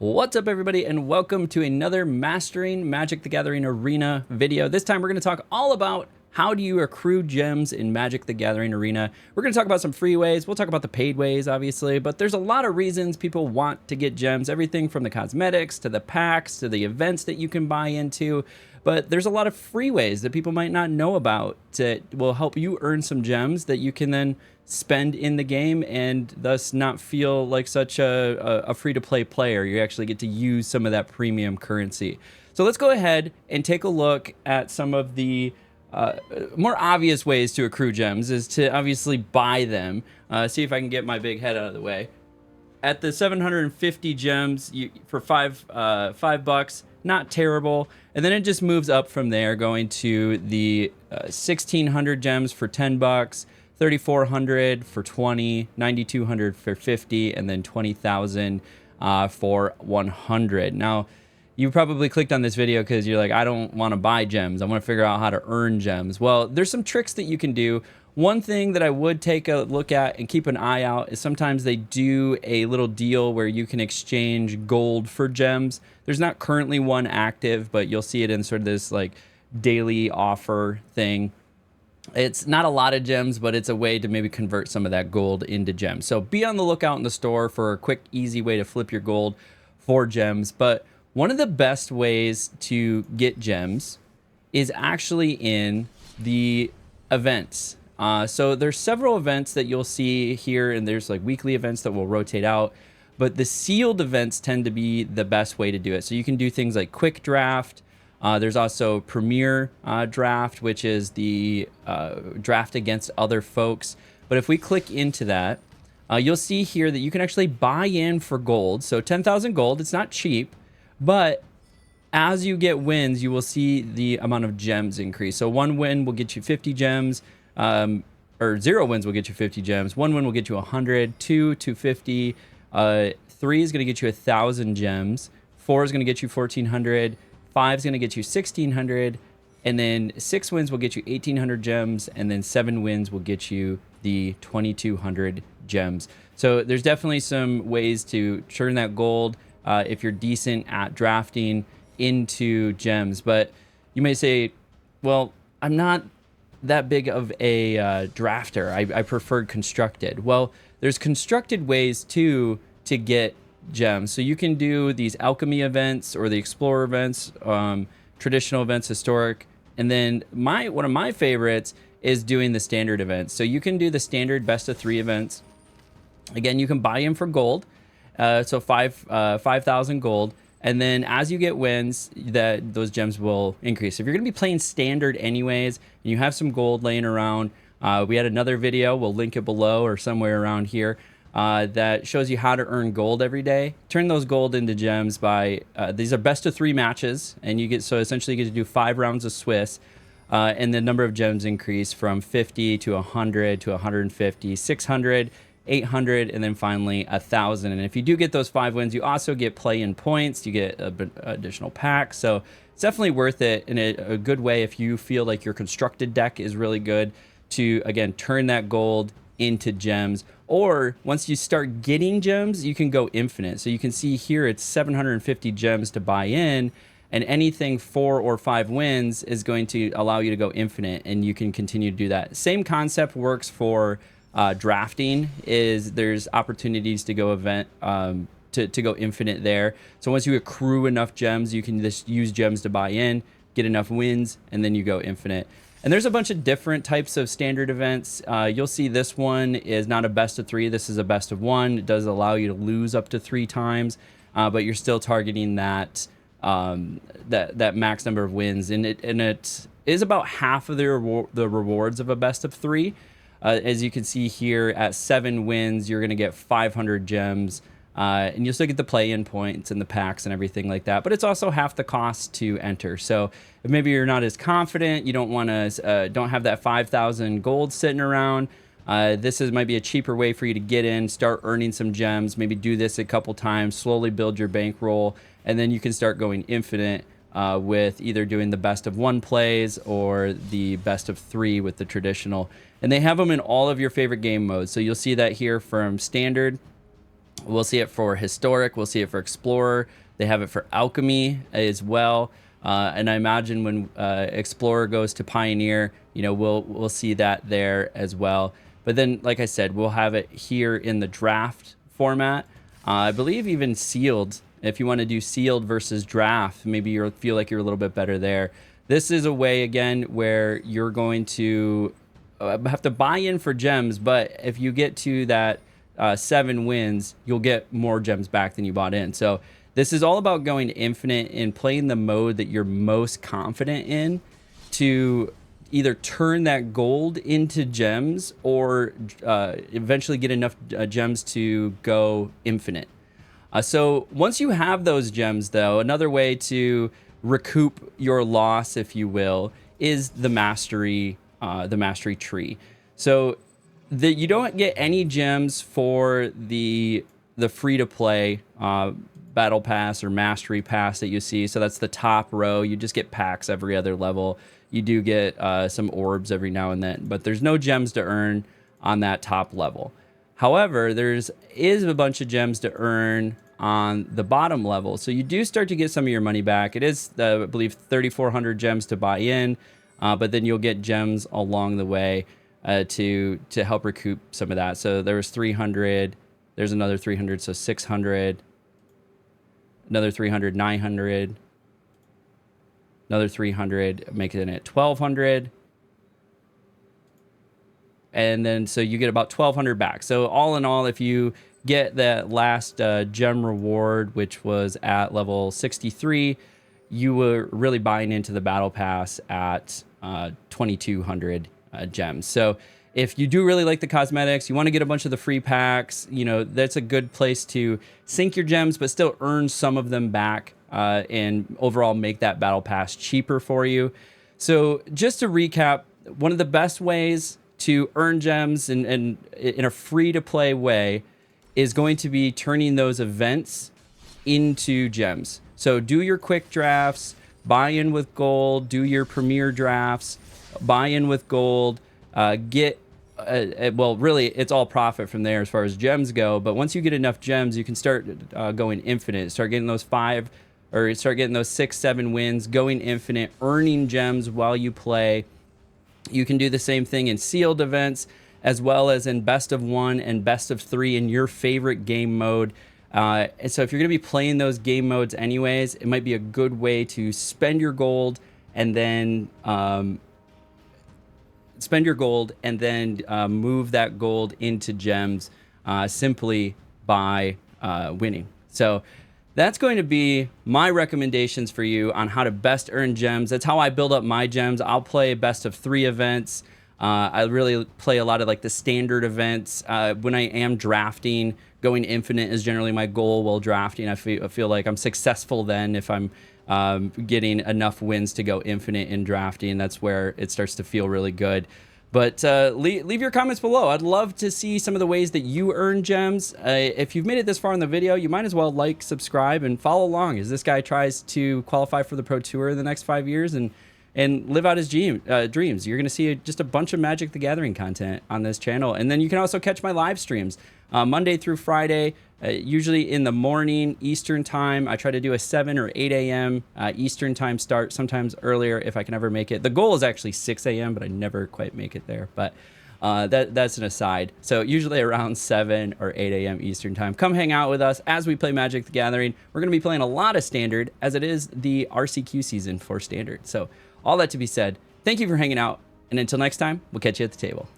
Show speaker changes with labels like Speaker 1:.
Speaker 1: What's up, everybody, and welcome to another Mastering Magic the Gathering Arena video. This time we're going to talk all about how do you accrue gems in Magic the Gathering Arena. We're going to talk about some free ways. We'll talk about the paid ways, obviously, but there's a lot of reasons people want to get gems. Everything from the cosmetics to the packs to the events that you can buy into. But there's a lot of free ways that people might not know about that will help you earn some gems that you can then spend in the game and thus not feel like such a free-to-play player. You actually get to use some of that premium currency. So let's go ahead and take a look at some of the more obvious ways to accrue gems is to obviously buy them. See if I can get my big head out of the way. At the 750 gems for five bucks, not terrible. And then it just moves up from there, going to the 1600 gems for 10 bucks. 3,400 for 20, 9,200 for 50, and then 20,000 for 100. Now, you probably clicked on this video because you're like, I don't want to buy gems. I want to figure out how to earn gems. Well, there's some tricks that you can do. One thing that I would take a look at and keep an eye out is sometimes they do a little deal where you can exchange gold for gems. There's not currently one active, but you'll see it in sort of this like daily offer thing. It's not a lot of gems, but it's a way to maybe convert some of that gold into gems. So be on the lookout in the store for a quick, easy way to flip your gold for gems. But one of the best ways to get gems is actually in the events. So there's several events that you'll see here, and there's like weekly events that will rotate out. But the sealed events tend to be the best way to do it. So you can do things like quick draft. There's also Premier Draft, which is the draft against other folks. But if we click into that, you'll see here that you can actually buy in for gold. So 10,000 gold, it's not cheap, but as you get wins, you will see the amount of gems increase. So one win will get you 50 gems, or 0 wins will get you 50 gems. One win will get you 100, 250, 3 is going to get you 1,000 gems, 4 is going to get you 1,400, 5 is going to get you 1,600, and then 6 wins will get you 1,800 gems, and then 7 wins will get you the 2,200 gems. So there's definitely some ways to churn that gold if you're decent at drafting into gems. But you may say, well, I'm not that big of a drafter. I preferred constructed. Well, there's constructed ways too to get gems. So you can do these alchemy events or the explorer events, traditional events, historic, and then one of my favorites is doing the standard events. So you can do the standard best of 3 events. Again, you can buy in for gold, so 5,000 gold, and then as you get wins, those gems will increase. If you're going to be playing standard anyways, and you have some gold laying around, we had another video. We'll link it below or somewhere around here. That shows you how to earn gold every day. Turn those gold into gems by these are best of 3 matches, and essentially you get to do 5 rounds of Swiss, and the number of gems increase from 50 to 100 to 150, 600, 800, and then finally 1,000. And if you do get those 5 wins, you also get play-in points. You get additional packs, so it's definitely worth it in a good way if you feel like your constructed deck is really good to again turn that gold into gems. Or once you start getting gems, you can go infinite. So you can see here it's 750 gems to buy in, and anything 4 or 5 wins is going to allow you to go infinite, and you can continue to do that. Same concept works for drafting. There's opportunities to go to go infinite there. So once you accrue enough gems, you can just use gems to buy in, get enough wins, and then you go infinite. And there's a bunch of different types of standard events. You'll see this one is not a best of 3. This is a best of 1. It does allow you to lose up to 3 times, but you're still targeting that max number of wins. And it is about half of the rewards of a best of 3. As you can see here, at 7 wins, you're going to get 500 gems. And you'll still get the play-in points and the packs and everything like that, but it's also half the cost to enter. So if maybe you're not as confident, you don't want to, don't have that 5,000 gold sitting around, might be a cheaper way for you to get in, start earning some gems, maybe do this a couple times, slowly build your bankroll, and then you can start going infinite with either doing the best of 1 plays or the best of 3 with the traditional. And they have them in all of your favorite game modes. So you'll see that here from standard. We'll see it for Historic. We'll see it for Explorer. They have it for Alchemy as well. And I imagine when Explorer goes to Pioneer, you know, we'll see that there as well. But then, like I said, we'll have it here in the draft format. I believe even sealed. If you want to do sealed versus draft, maybe you feel like you're a little bit better there. This is a way, again, where you're going to have to buy in for gems, but if you get to that 7 wins, you'll get more gems back than you bought in. So this is all about going infinite and playing the mode that you're most confident in to either turn that gold into gems or eventually get enough gems to go infinite. So once you have those gems, though, another way to recoup your loss, if you will, is the mastery tree. So you don't get any gems for the free-to-play battle pass or mastery pass that you see. So that's the top row. You just get packs every other level. You do get some orbs every now and then, but there's no gems to earn on that top level. However, is a bunch of gems to earn on the bottom level. So you do start to get some of your money back. It is, I believe, 3,400 gems to buy in, but then you'll get gems along the way to help recoup some of that. So there was 300, there's another 300, so 600, another 300, 900, another 300, making it 1,200. And then so you get about 1,200 back. So all in all, if you get that last gem reward, which was at level 63, you were really buying into the battle pass at 2,200 gems. So if you do really like the cosmetics, you want to get a bunch of the free packs, you know, that's a good place to sink your gems, but still earn some of them back and overall make that battle pass cheaper for you. So just to recap, one of the best ways to earn gems and in a free-to-play way is going to be turning those events into gems. So do your quick drafts, buy in with gold, do your premier drafts, buy in with gold, well, really, it's all profit from there as far as gems go. But once you get enough gems, you can start going infinite, start getting those 5 or start getting those 6, 7 wins, going infinite, earning gems while you play. You can do the same thing in sealed events, as well as in best of 1 and best of 3 in your favorite game mode. And so if you're going to be playing those game modes anyways, it might be a good way to spend your gold and then move that gold into gems simply by winning. So that's going to be my recommendations for you on how to best earn gems. That's how I build up my gems. I'll play best of 3 events. I really play a lot of like the standard events. When I am drafting, going infinite is generally my goal while drafting. I feel like I'm successful then if I'm getting enough wins to go infinite in drafting. That's where it starts to feel really good. But leave your comments below. I'd love to see some of the ways that you earn gems. If you've made it this far in the video, you might as well like, subscribe, and follow along as this guy tries to qualify for the Pro Tour in the next 5 years and live out his dreams. You're going to see just a bunch of Magic the Gathering content on this channel. And then you can also catch my live streams Monday through Friday, usually in the morning Eastern time. I try to do a 7 or 8 a.m. Eastern time start, sometimes earlier if I can ever make it. The goal is actually 6 a.m., but I never quite make it there. But that's an aside. So usually around 7 or 8 a.m. Eastern time. Come hang out with us as we play Magic the Gathering. We're going to be playing a lot of Standard as it is the RCQ season for Standard. So all that to be said, thank you for hanging out. And until next time, we'll catch you at the table.